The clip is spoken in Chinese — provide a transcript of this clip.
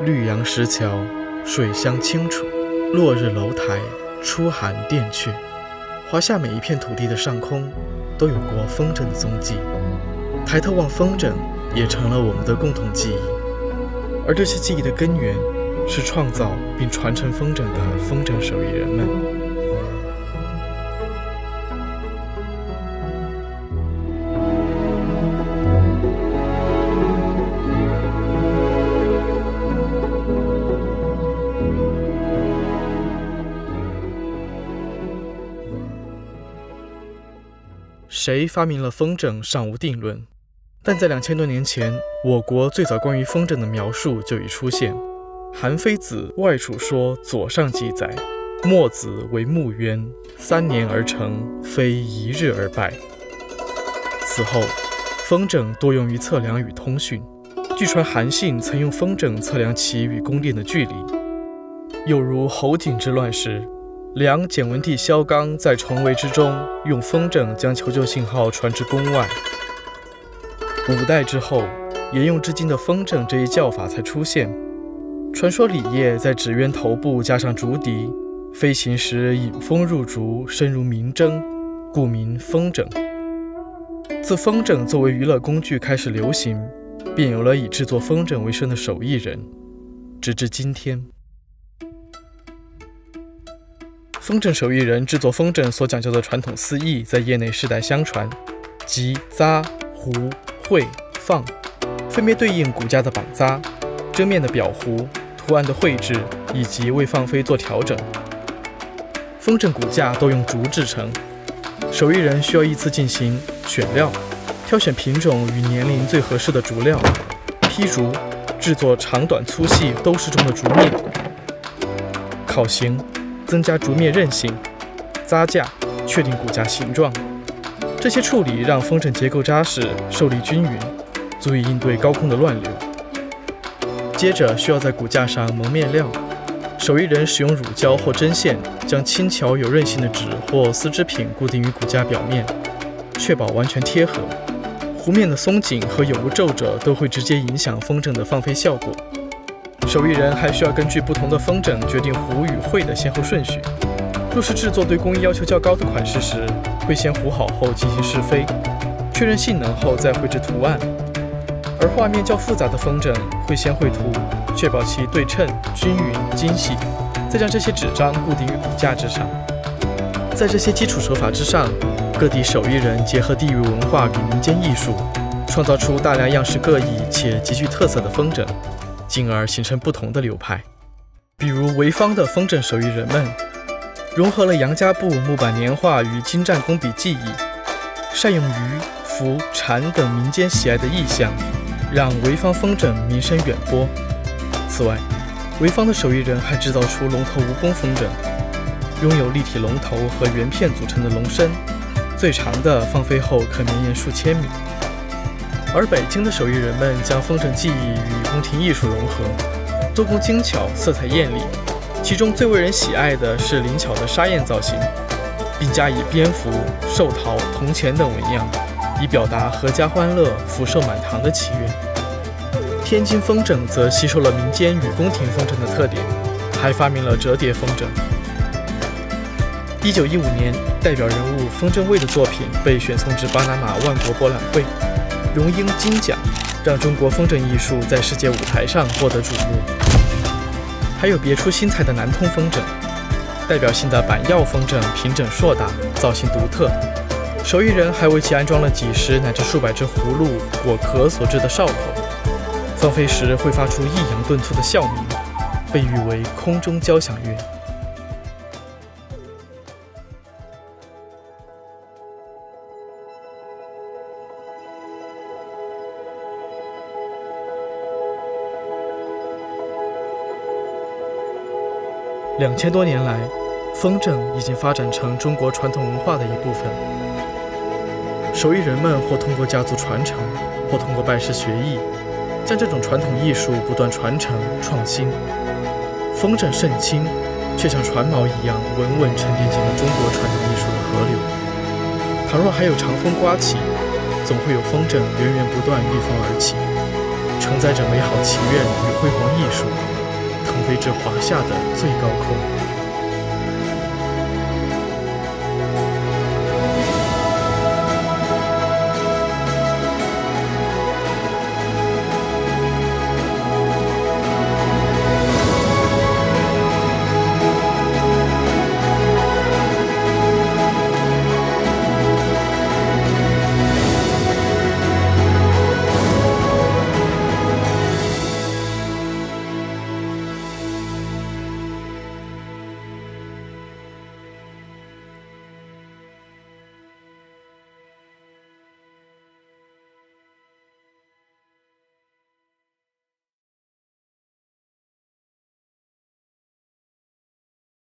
绿杨石桥，水乡清楚，落日楼台，初寒殿阙。华夏每一片土地的上空，都有过风筝的踪迹。抬头望风筝，也成了我们的共同记忆。而这些记忆的根源，是创造并传承风筝的风筝手艺人们。谁发明了风筝尚无定论，但在2000多年前，我国最早关于风筝的描述就已出现。韩非子外储说左上记载，墨子为木鸢，3年而成，非一日而败。此后，风筝多用于测量与通讯。据传韩信曾用风筝测量其与宫殿的距离。又如侯景之乱时，梁简文帝萧纲在重围之中用风筝将求救信号传至宫外。5代之后，沿用至今的风筝这一叫法才出现。传说李业在纸鸢头部加上竹笛，飞行时引风入竹，声如鸣筝，故名风筝。自风筝作为娱乐工具开始流行，便有了以制作风筝为生的手艺人，直至今天。风筝手艺人制作风筝所讲究的传统四艺在业内世代相传，即扎、糊、绘、放，分别对应骨架的绑扎、遮面的裱糊、图案的绘制以及为放飞做调整。风筝骨架都用竹制成，手艺人需要依次进行选料，挑选品种与年龄最合适的竹料，劈竹，制作长短粗细都适中的竹面，烤型，增加竹面韧性，扎架，确定骨架形状。这些处理让风筝结构扎实，受力均匀，足以应对高空的乱流。接着需要在骨架上蒙面料，手艺人使用乳胶或针线将轻巧有韧性的纸或丝织品固定于骨架表面，确保完全贴合。弧面的松紧和有无皱褶都会直接影响风筝的放飞效果。手艺人还需要根据不同的风筝决定糊与绘的先后顺序。若是制作对工艺要求较高的款式时，会先糊好后进行试飞，确认性能后再绘制图案。而画面较复杂的风筝会先绘图，确保其对称、均匀、精细，再将这些纸张固定于骨架之上。在这些基础手法之上，各地手艺人结合地域文化与民间艺术，创造出大量样式各异且极具特色的风筝，进而形成不同的流派。比如潍坊的风筝手艺人们，融合了杨家埠木板年画与精湛工笔技艺，善用鱼、蜉、蝉等民间喜爱的意象，让潍坊风筝名声远播。此外，潍坊的手艺人还制造出龙头蜈蚣风筝，拥有立体龙头和圆片组成的龙身，最长的放飞后可绵延数千米。而北京的手艺人们将风筝技艺与宫廷艺术融合，做工精巧，色彩艳丽。其中最为人喜爱的是灵巧的纱燕造型，并加以蝙蝠、寿桃、铜钱等纹样，以表达阖家欢乐、福寿满堂的祈愿。天津风筝则吸收了民间与宫廷风筝的特点，还发明了折叠风筝。1915年，代表人物风筝卫的作品被选送至巴拿马万国博览会，荣膺金奖，让中国风筝艺术在世界舞台上获得瞩目。还有别出心裁的南通风筝，代表性的板药风筝平整硕大，造型独特。手艺人还为其安装了几十乃至数百只葫芦、果壳所制的哨口，放飞时会发出抑扬顿挫的啸鸣，被誉为空中交响乐。2000多年来，风筝已经发展成中国传统文化的一部分。手艺人们或通过家族传承，或通过拜师学艺，将这种传统艺术不断传承创新。风筝甚轻，却像船锚一样稳稳沉淀进了中国传统艺术的河流。倘若还有长风刮起，总会有风筝源源不断逆风而起，承载着美好祈愿与辉煌艺术，腾飞至华夏的最高空。